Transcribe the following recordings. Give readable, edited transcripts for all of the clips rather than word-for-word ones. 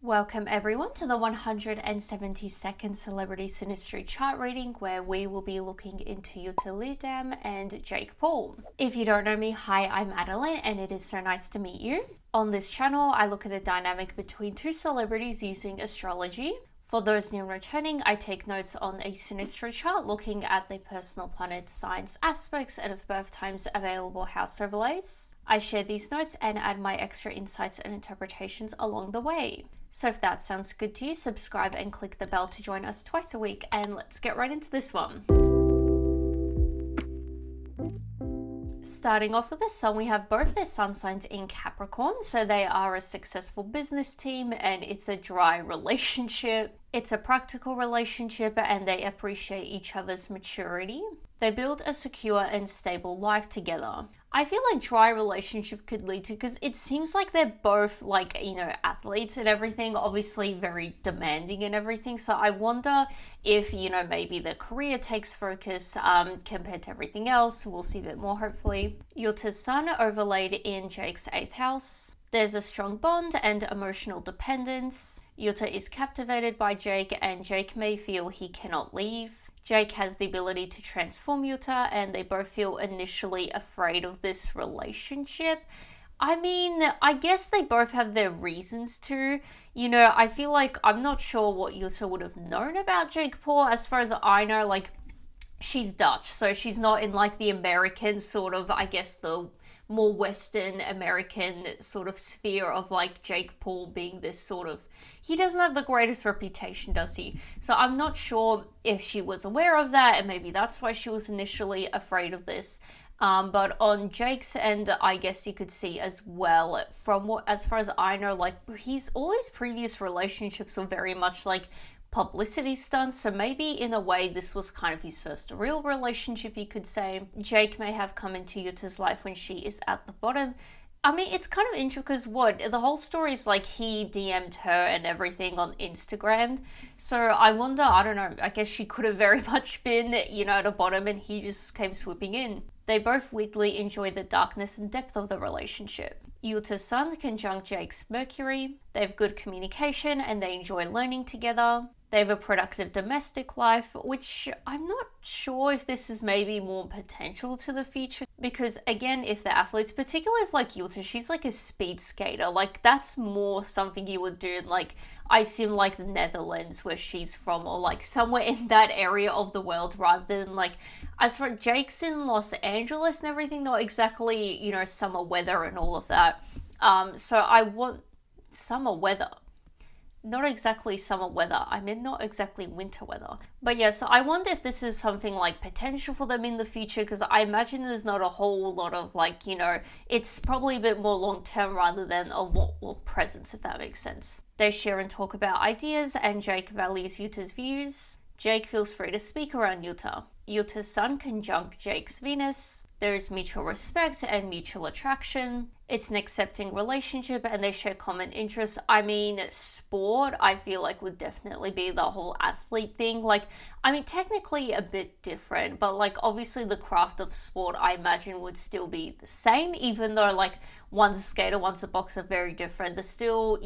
Welcome everyone to the 172nd Celebrity Synastry chart reading, where we will be looking into Jutta Leerdam and Jake Paul. If you don't know me, hi, I'm Adeline and it is so nice to meet you. On this channel, I look at the dynamic between two celebrities using astrology. For those new and returning, I take notes on a Synastry chart looking at the personal planet signs aspects and of birth times available house overlays. I share these notes and add my extra insights and interpretations along the way. So if that sounds good to you, subscribe and click the bell to join us twice a week, and let's get right into this one. Starting off with the sun, we have both their sun signs in Capricorn, so they are a successful business team and it's a dry relationship. It's a practical relationship and they appreciate each other's maturity. They build a secure and stable life together. I feel like dry relationship could lead to, because it seems like they're both athletes and everything, obviously very demanding and everything. So I wonder if, maybe their career takes focus compared to everything else. We'll see a bit more hopefully. Jutta's sun overlaid in Jake's 8th house. There's a strong bond and emotional dependence. Jutta is captivated by Jake and Jake may feel he cannot leave. Jake has the ability to transform Jutta and they both feel initially afraid of this relationship. I mean, I guess they both have their reasons to. I feel like I'm not sure what Jutta would have known about Jake Paul. As far as I know, she's Dutch, so she's not in the American sort of, I guess, the more Western American sort of sphere of Jake Paul being this sort of, he doesn't have the greatest reputation, does he? So I'm not sure if she was aware of that and maybe that's why she was initially afraid of this. But on Jake's end, I guess you could see as well, as far as I know, all his previous relationships were very much publicity stunts, so maybe in a way this was kind of his first real relationship, you could say. Jake may have come into Jutta's life when she is at the bottom. I mean, it's kind of interesting because the whole story is he DM'd her and everything on Instagram. So I wonder, I don't know, I guess she could have very much been, at the bottom and he just came swooping in. They both weakly enjoy the darkness and depth of the relationship. Jutta's sun conjunct Jake's Mercury. They have good communication and they enjoy learning together. They have a productive domestic life, which I'm not sure if this is maybe more potential to the future. Because again, if the athletes, particularly if Jutta, she's a speed skater, that's more something you would do in I assume the Netherlands where she's from, or somewhere in that area of the world, rather than as for Jake's in Los Angeles and everything, not exactly, summer weather and all of that. So I want summer weather. Not exactly summer weather, I mean not exactly winter weather. But yeah, so I wonder if this is something potential for them in the future, because I imagine there's not a whole lot of it's probably a bit more long term rather than a lot more presence, if that makes sense. They share and talk about ideas and Jake values Jutta's views. Jake feels free to speak around Jutta. Jutta's sun conjunct Jake's Venus. There is mutual respect and mutual attraction. It's an accepting relationship and they share common interests. I mean, sport, I feel would definitely be the whole athlete thing. Technically a bit different, but obviously the craft of sport, I imagine, would still be the same, even though one's a skater, one's a boxer, very different. There's still,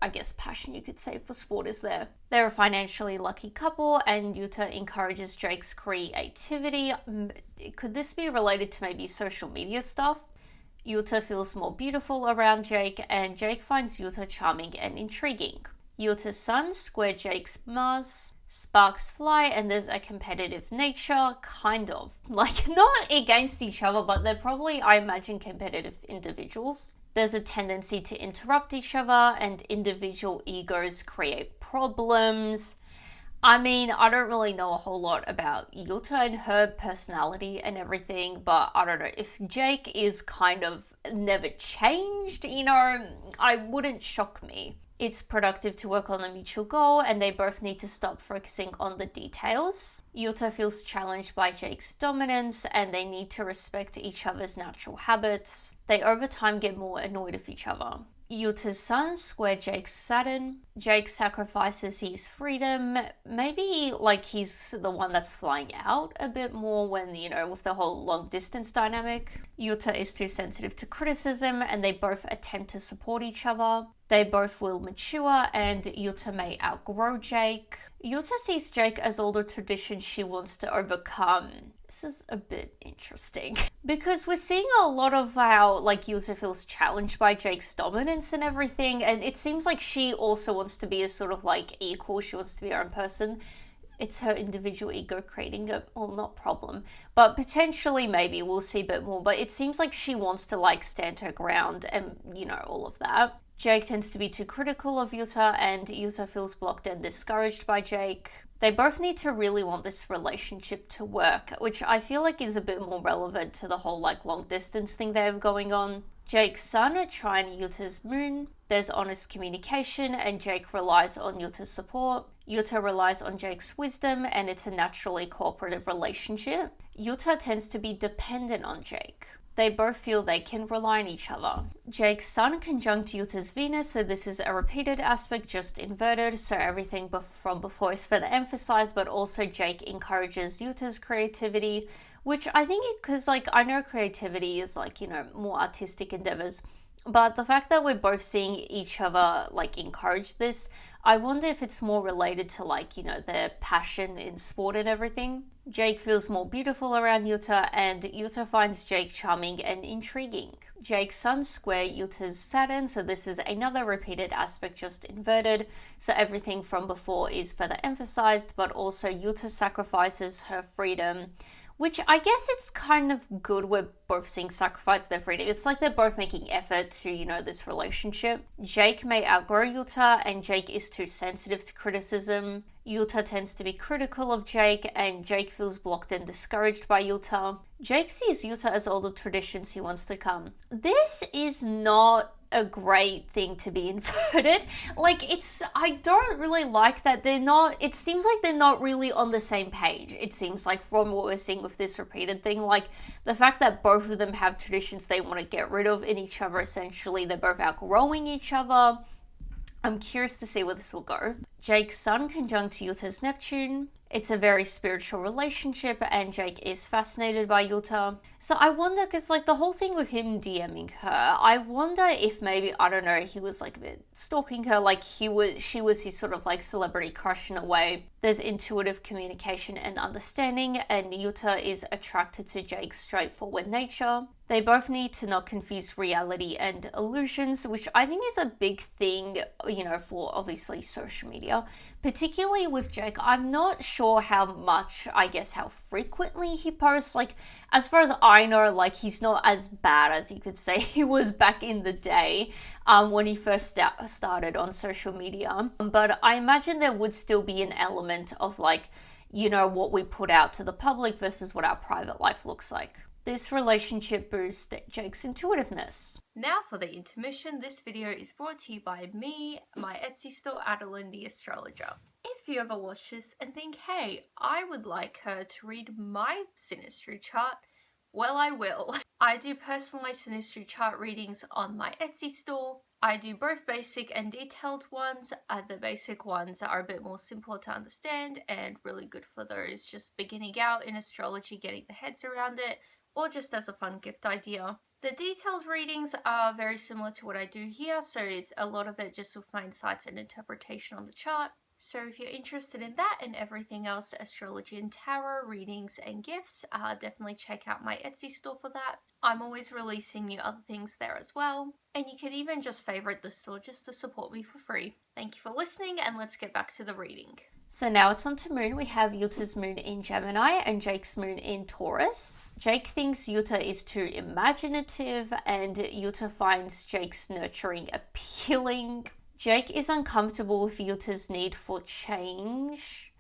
I guess, passion you could say for sport is there. They're a financially lucky couple and Jutta encourages Jake's creativity. Could this be related to maybe social media stuff? Jutta feels more beautiful around Jake and Jake finds Jutta charming and intriguing. Jutta's sun square Jake's Mars. Sparks fly and there's a competitive nature, kind of. Not against each other, but they're probably, I imagine, competitive individuals. There's a tendency to interrupt each other and individual egos create problems. I mean, I don't really know a whole lot about Jutta and her personality and everything, but I don't know, if Jake is kind of never changed, I wouldn't shock me. It's productive to work on a mutual goal and they both need to stop focusing on the details. Jutta feels challenged by Jake's dominance and they need to respect each other's natural habits. They over time get more annoyed with each other. Jutta's sun square Jake's Saturn. Jake sacrifices his freedom. Maybe he's the one that's flying out a bit more when, with the whole long distance dynamic. Jutta is too sensitive to criticism and they both attempt to support each other. They both will mature and Jutta may outgrow Jake. Jutta sees Jake as older traditions she wants to overcome. This is a bit interesting because we're seeing a lot of how like Jutta feels challenged by Jake's dominance and everything, and it seems like she also wants to be a sort of like equal. She wants to be her own person. It's her individual ego creating a, well, not problem, but potentially maybe we'll see a bit more, but it seems like she wants to like stand her ground and, you know, all of that. Jake tends to be too critical of Jutta and Jutta feels blocked and discouraged by Jake. They both need to really want this relationship to work, which I feel like is a bit more relevant to the whole like long distance thing they have going on. Jake's sun, Trine Jutta's moon. There's honest communication and Jake relies on Jutta's support. Jutta relies on Jake's wisdom and it's a naturally cooperative relationship. Jutta tends to be dependent on Jake. They both feel they can rely on each other. Jake's sun conjunct Jutta's Venus, so this is a repeated aspect, just inverted, so everything from before is further emphasized, but also Jake encourages Jutta's creativity, which I think, because like I know creativity is like, you know, more artistic endeavors, but the fact that we're both seeing each other like encourage this, I wonder if it's more related to like, you know, their passion in sport and everything. Jake feels more beautiful around Jutta and Jutta finds Jake charming and intriguing. Jake's sun square Jutta's Saturn, so this is another repeated aspect, just inverted, so everything from before is further emphasized, but also Jutta sacrifices her freedom, which I guess it's kind of good we're both seeing sacrifice their freedom. It's like they're both making effort to, you know, this relationship. Jake may outgrow Jutta and Jake is too sensitive to criticism. Jutta tends to be critical of Jake and Jake feels blocked and discouraged by Jutta. Jake sees Jutta as all the traditions he wants to come. This is not a great thing to be inverted. Like, I don't really like that it seems like they're not really on the same page. It seems like from what we're seeing with this repeated thing, like the fact that both of them have traditions they want to get rid of in each other, essentially they're both outgrowing each other. I'm curious to see where this will go. Jake's sun conjunct Jutta's Neptune. It's a very spiritual relationship and Jake is fascinated by Jutta. So I wonder, because like the whole thing with him DMing her, I wonder if maybe, I don't know, he was like a bit stalking her, like she was his sort of like celebrity crush in a way. There's intuitive communication and understanding and Jutta is attracted to Jake's straightforward nature. They both need to not confuse reality and illusions, which I think is a big thing, you know, for obviously social media. Particularly with Jake, I'm not sure how much, I guess how frequently he posts. Like, as far as I know, like he's not as bad as you could say he was back in the day when he first started on social media. But I imagine there would still be an element of like, you know, what we put out to the public versus what our private life looks like. This relationship boosts Jake's intuitiveness. Now for the intermission, this video is brought to you by me, my Etsy store, Adeline the Astrologer. If you ever watch this and think, hey, I would like her to read my Synastry chart, well, I will. I do personalized Synastry chart readings on my Etsy store. I do both basic and detailed ones. The basic ones are a bit more simple to understand and really good for those just beginning out in astrology, getting their heads around it, or just as a fun gift idea. The detailed readings are very similar to what I do here, so it's a lot of it just with my insights and interpretation on the chart. So if you're interested in that and everything else, astrology and tarot, readings and gifts, definitely check out my Etsy store for that. I'm always releasing new other things there as well. And you can even just favorite the store just to support me for free. Thank you for listening and let's get back to the reading. So now it's on to moon. We have Jutta's moon in Gemini and Jake's moon in Taurus. Jake thinks Jutta is too imaginative and Jutta finds Jake's nurturing appealing. Jake is uncomfortable with Jutta's need for change.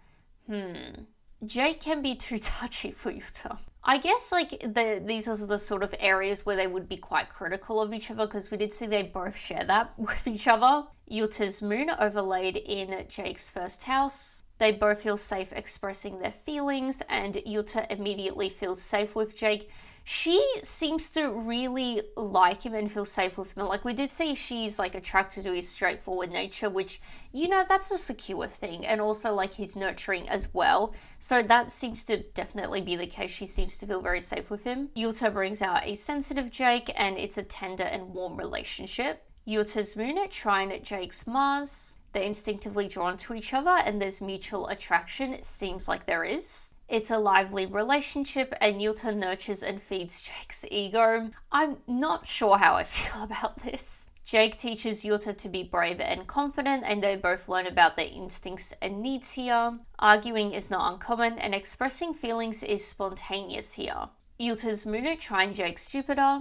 Jake can be too touchy for Jutta. I guess like these are the sort of areas where they would be quite critical of each other, because we did see they both share that with each other. Jutta's moon overlaid in Jake's first house. They both feel safe expressing their feelings and Jutta immediately feels safe with Jake. She seems to really like him and feel safe with him. Like we did see she's like attracted to his straightforward nature, which, you know, that's a secure thing, and also like he's nurturing as well. So that seems to definitely be the case. She seems to feel very safe with him. Jutta brings out a sensitive Jake and it's a tender and warm relationship. Juta's moon at Trine at Jake's Mars. They're instinctively drawn to each other and there's mutual attraction. It seems like there is. It's a lively relationship and Jutta nurtures and feeds Jake's ego. I'm not sure how I feel about this. Jake teaches Jutta to be brave and confident, and they both learn about their instincts and needs here. Arguing is not uncommon, and expressing feelings is spontaneous here. Jutta's moon at Trine Jake's Jupiter.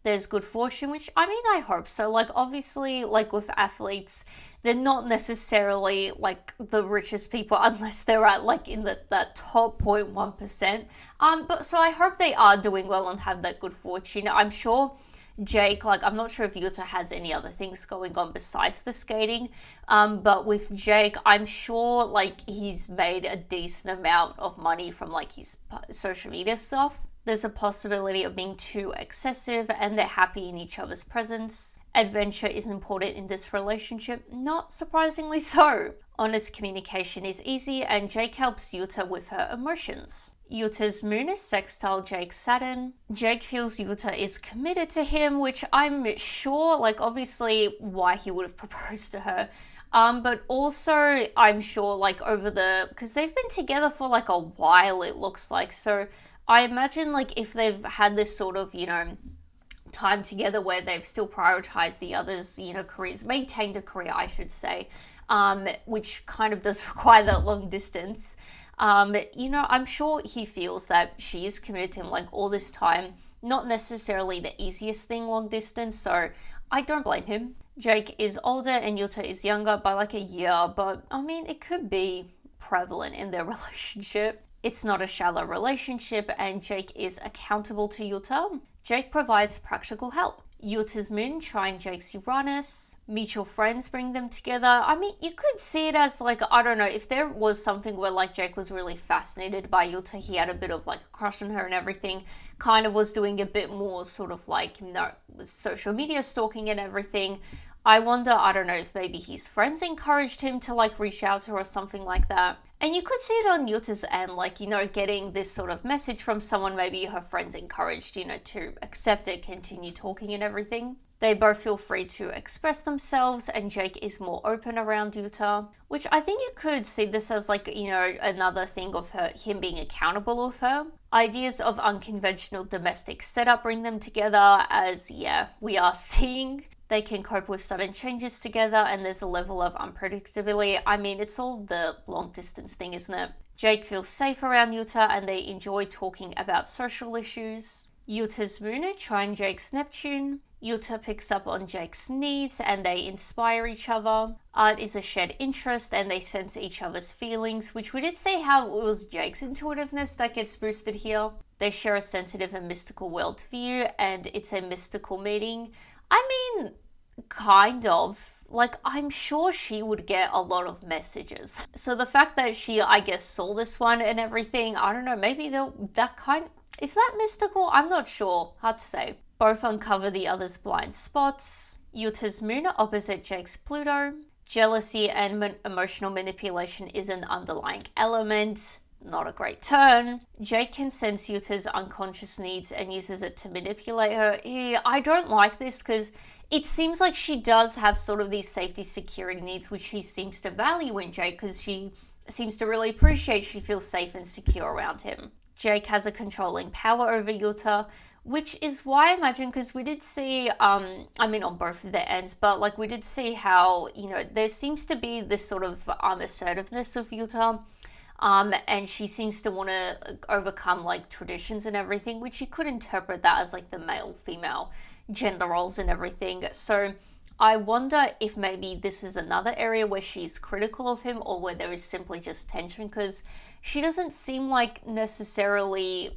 There's good fortune, which, I mean, I hope so. Like, obviously, like with athletes, they're not necessarily like the richest people unless they're at like in the top 0.1%. But so I hope they are doing well and have that good fortune. I'm sure Jake, like, I'm not sure if Jutta has any other things going on besides the skating, but with Jake, I'm sure, like, he's made a decent amount of money from, like, his social media stuff. There's a possibility of being too excessive, and they're happy in each other's presence. Adventure is important in this relationship, not surprisingly so. Honest communication is easy, and Jake helps Jutta with her emotions. Jutta's moon is sextile Jake's Saturn. Jake feels Jutta is committed to him, which I'm sure, like, obviously why he would have proposed to her. But also I'm sure, like, because they've been together for like a while, it looks like. So I imagine, like, if they've had this sort of, time together where they've still prioritized the other's, careers, maintained a career, I should say, which kind of does require that long distance. I'm sure he feels that she is committed to him, like, all this time. Not necessarily the easiest thing, long distance, so I don't blame him. Jake is older and Jutta is younger by like a year, but I mean, it could be prevalent in their relationship. It's not a shallow relationship, and Jake is accountable to Jutta. Jake provides practical help. Jutta's moon Trine Jake's Uranus. Mutual friends bring them together. I mean, you could see it as, like, I don't know, if there was something where, like, Jake was really fascinated by Jutta, he had a bit of, like, a crush on her and everything, kind of was doing a bit more sort of, like, social media stalking and everything. I wonder, I don't know, if maybe his friends encouraged him to, like, reach out to her or something like that. And you could see it on Jutta's end, like, getting this sort of message from someone, maybe her friends encouraged, to accept it, continue talking and everything. They both feel free to express themselves, and Jake is more open around Jutta, which I think you could see this as, like, another thing of him being accountable of her. Ideas of unconventional domestic setup bring them together, as, we are seeing. They can cope with sudden changes together, and there's a level of unpredictability. I mean, it's all the long distance thing, isn't it? Jake feels safe around Jutta, and they enjoy talking about social issues. Jutta's moon at Trine Jake's Neptune. Jutta picks up on Jake's needs, and they inspire each other. Art is a shared interest, and they sense each other's feelings, which we did say how it was Jake's intuitiveness that gets boosted here. They share a sensitive and mystical worldview, and it's a mystical meeting. I mean, kind of. Like, I'm sure she would get a lot of messages. So the fact that she, I guess, saw this one and everything, I don't know, maybe is that mystical? I'm not sure. Hard to say. Both uncover the other's blind spots. Jutta's moon are opposite Jake's Pluto. Jealousy and emotional manipulation is an underlying element. Not a great turn. Jake can sense Jutta's unconscious needs and uses it to manipulate her. I don't like this because it seems like she does have sort of these safety security needs, which she seems to value in Jake because she seems to really appreciate she feels safe and secure around him. Jake has a controlling power over Jutta, which is why I imagine, because we did see, on both of their ends, but like we did see how, there seems to be this sort of assertiveness of Jutta. And she seems to want to overcome like traditions and everything, which you could interpret that as like the male-female gender roles and everything. So I wonder if maybe this is another area where she's critical of him, or where there is simply just tension, because she doesn't seem like necessarily,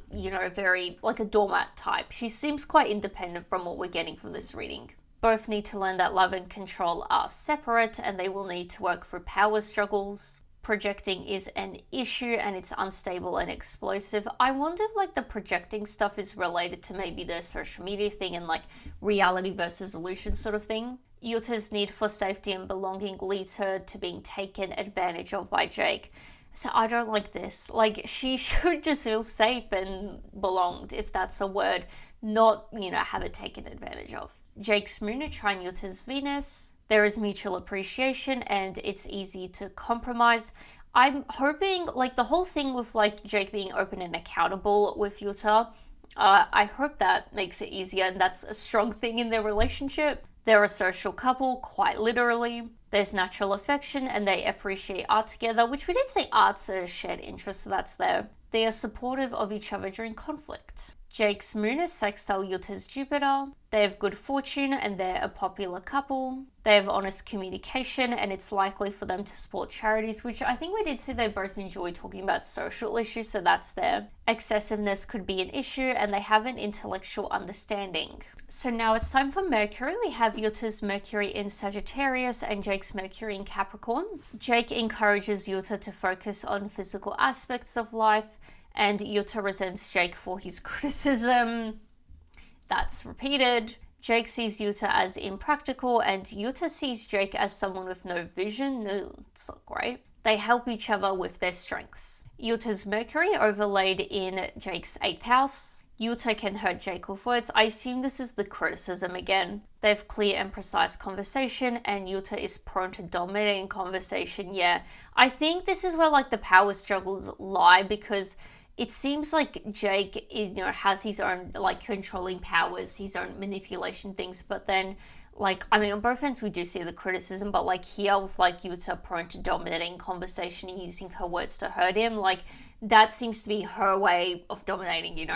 very like a doormat type. She seems quite independent from what we're getting from this reading. Both need to learn that love and control are separate, and they will need to work through power struggles. Projecting is an issue, and it's unstable and explosive. I wonder if like the projecting stuff is related to maybe the social media thing and like reality versus illusion sort of thing. Jutta's need for safety and belonging leads her to being taken advantage of by Jake. So I don't like this. Like, she should just feel safe and belonged, if that's a word, not, have it taken advantage of. Jake's moon trine Yutta's Venus. There is mutual appreciation and it's easy to compromise. I'm hoping, like, the whole thing with, like, Jake being open and accountable with Jutta, I hope that makes it easier, and that's a strong thing in their relationship. They're a social couple, quite literally. There's natural affection and they appreciate art together, which we did say art's a shared interest, so that's there. They are supportive of each other during conflict. Jake's moon is sextile Yutta's Jupiter. They have good fortune and they're a popular couple. They have honest communication and it's likely for them to support charities, which I think we did see they both enjoy talking about social issues, so that's there. Excessiveness could be an issue and they have an intellectual understanding. So now it's time for Mercury. We have Yutta's Mercury in Sagittarius and Jake's Mercury in Capricorn. Jake encourages Jutta to focus on physical aspects of life, and Jutta resents Jake for his criticism. That's repeated. Jake sees Jutta as impractical and Jutta sees Jake as someone with no vision. No, it's not great. They help each other with their strengths. Yutta's Mercury overlaid in Jake's 8th house. Jutta can hurt Jake with words. I assume this is the criticism again. They have clear and precise conversation and Jutta is prone to dominating conversation. Yeah, I think this is where, like, the power struggles lie, because it seems like Jake, has his own, like, controlling powers, his own manipulation things, but then, like, I mean, on both ends we do see the criticism, but, like, here with, like, Jutta prone to dominating conversation and using her words to hurt him, like, that seems to be her way of dominating,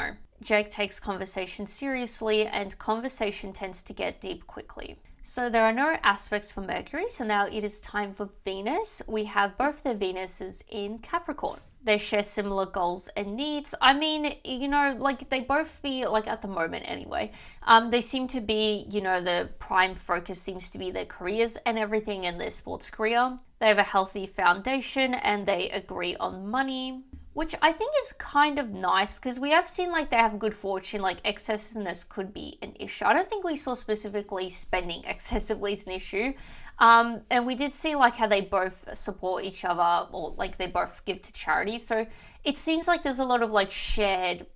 Jake takes conversation seriously and conversation tends to get deep quickly. So there are no aspects for Mercury, so now it is time for Venus. We have both their Venuses in Capricorn. They share similar goals and needs. I mean, like, they both be, like, at the moment anyway, they seem to be, the prime focus seems to be their careers and everything in their sports career. They have a healthy foundation and they agree on money, which I think is kind of nice because we have seen, like, they have good fortune, like, excessiveness could be an issue. I don't think we saw specifically spending excessively as an issue. And we did see, like, how they both support each other, or, like, they both give to charity. So it seems like there's a lot of, like, shared,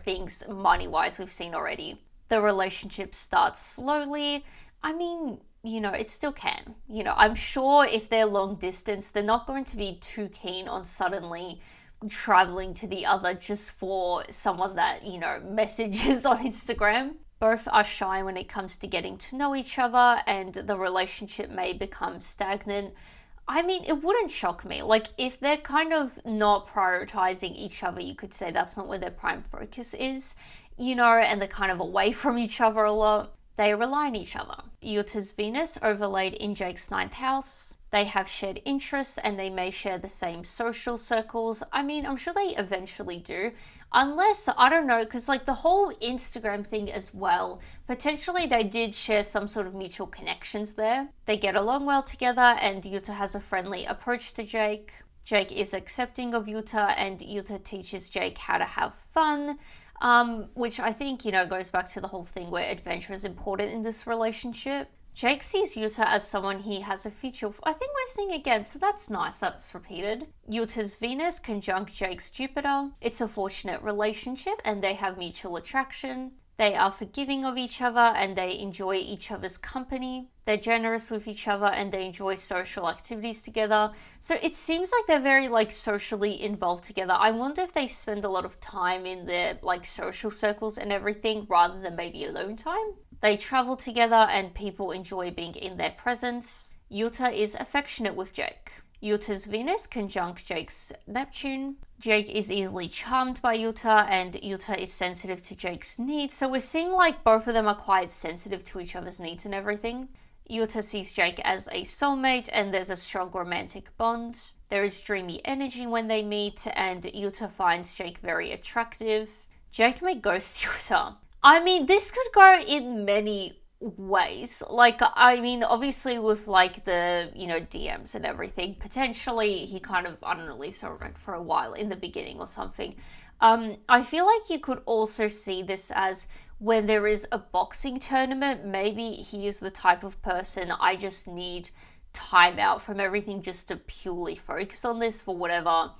things money-wise we've seen already. The relationship starts slowly. I mean, it still can. I'm sure if they're long distance, they're not going to be too keen on suddenly traveling to the other just for someone that, messages on Instagram. Both are shy when it comes to getting to know each other and the relationship may become stagnant. I mean, it wouldn't shock me. Like, if they're kind of not prioritizing each other, you could say that's not where their prime focus is, and they're kind of away from each other a lot. They rely on each other. Yutta's Venus overlaid in Jake's 9th house. They have shared interests and they may share the same social circles. I mean, I'm sure they eventually do. Unless, I don't know, because, like, the whole Instagram thing as well, potentially they did share some sort of mutual connections there. They get along well together and Jutta has a friendly approach to Jake. Jake is accepting of Jutta and Jutta teaches Jake how to have fun. Which I think, goes back to the whole thing where adventure is important in this relationship. Jake sees Jutta as someone he has a future with. I think we're seeing again, so that's nice, that's repeated. Jutta's Venus conjunct Jake's Jupiter. It's a fortunate relationship and they have mutual attraction. They are forgiving of each other and they enjoy each other's company. They're generous with each other and they enjoy social activities together. So it seems like they're very, like, socially involved together. I wonder if they spend a lot of time in their, like, social circles and everything rather than maybe alone time. They travel together and people enjoy being in their presence. Jutta is affectionate with Jake. Jutta's Venus conjunct Jake's Neptune. Jake is easily charmed by Jutta and Jutta is sensitive to Jake's needs. So we're seeing, like, both of them are quite sensitive to each other's needs and everything. Jutta sees Jake as a soulmate and there's a strong romantic bond. There is dreamy energy when they meet and Jutta finds Jake very attractive. Jake may ghost Jutta. I mean, this could go in many ways. Like, I mean, obviously with, like, the, DMs and everything, potentially he kind of, I don't know, leaves her around for a while in the beginning or something. I feel like you could also see this as when there is a boxing tournament, maybe he is the type of person, I just need time out from everything just to purely focus on this for whatever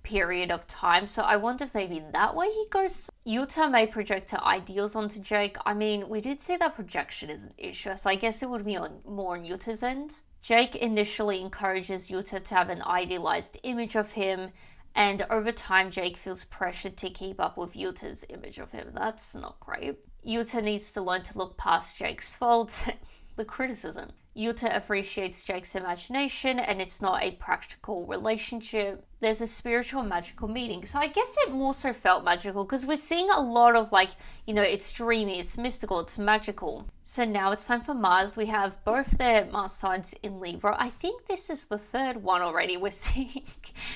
period of time. So I wonder if maybe that way he goes. Jutta may project her ideals onto Jake. I mean, we did see that projection is an issue, so I guess it would be more on Jutta's end. Jake initially encourages Jutta to have an idealized image of him, and over time Jake feels pressured to keep up with Jutta's image of him. That's not great. Jutta needs to learn to look past Jake's faults, the criticism. Jutta appreciates Jake's imagination, and it's not a practical relationship. There's a spiritual magical meeting. So I guess it more so felt magical because we're seeing a lot of like, you know, it's dreamy, it's mystical, it's magical. So now it's time for Mars. We have both their Mars signs in Libra. I think this is the third one already we're seeing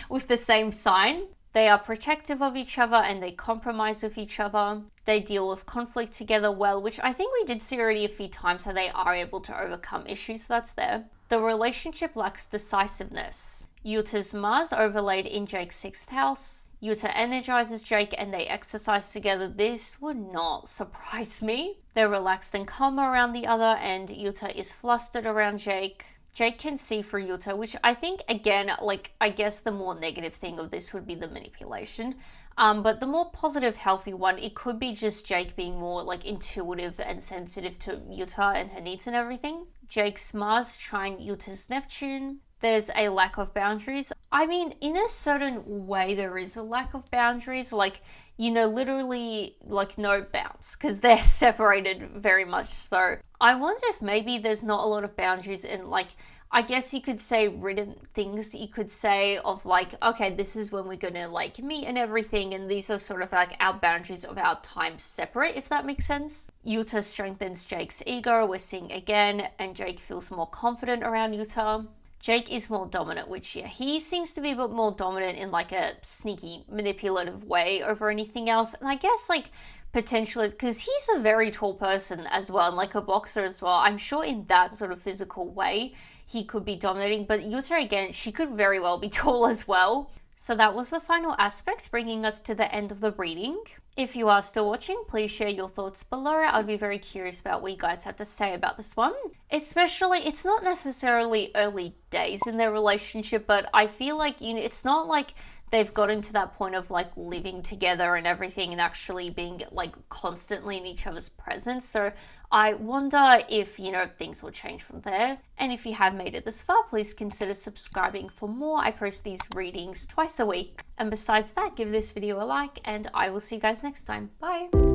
with the same sign. They are protective of each other and they compromise with each other. They deal with conflict together well, which I think we did see already a few times, how they are able to overcome issues, so that's there. The relationship lacks decisiveness. Jutta's Mars overlaid in Jake's 6th house. Jutta energizes Jake and they exercise together. This would not surprise me. They're relaxed and calm around the other, and Jutta is flustered around Jake. Jake can see through Jutta, which I think, again, like, I guess the more negative thing of this would be the manipulation. But the more positive, healthy one, it could be just Jake being more, like, intuitive and sensitive to Jutta and her needs and everything. Jake's Mars trine Jutta's Neptune. There's a lack of boundaries. I mean, in a certain way, there is a lack of boundaries. Like, you know, literally, like, no bounds, because they're separated very much so. I wonder if maybe there's not a lot of boundaries in, like, I guess you could say written things you could say of like, okay, this is when we're gonna like meet and everything, and these are sort of like our boundaries of our time separate, if that makes sense. Jutta strengthens Jake's ego, we're seeing again, and Jake feels more confident around Jutta. Jake is more dominant, which, yeah, he seems to be a bit more dominant in like a sneaky, manipulative way over anything else. And I guess like potentially, because he's a very tall person as well, and like a boxer as well, I'm sure in that sort of physical way, he could be dominating. But Jutta, again, she could very well be tall as well. So that was the final aspect, bringing us to the end of the reading. If you are still watching, please share your thoughts below. I'd be very curious about what you guys have to say about this one. Especially, it's not necessarily early days in their relationship, but I feel like, you know, it's not like they've gotten to that point of like living together and everything and actually being like constantly in each other's presence. So I wonder if, you know, things will change from there. And if you have made it this far, please consider subscribing for more. I post these readings twice a week. And besides that, give this video a like, and I will see you guys next time. Bye.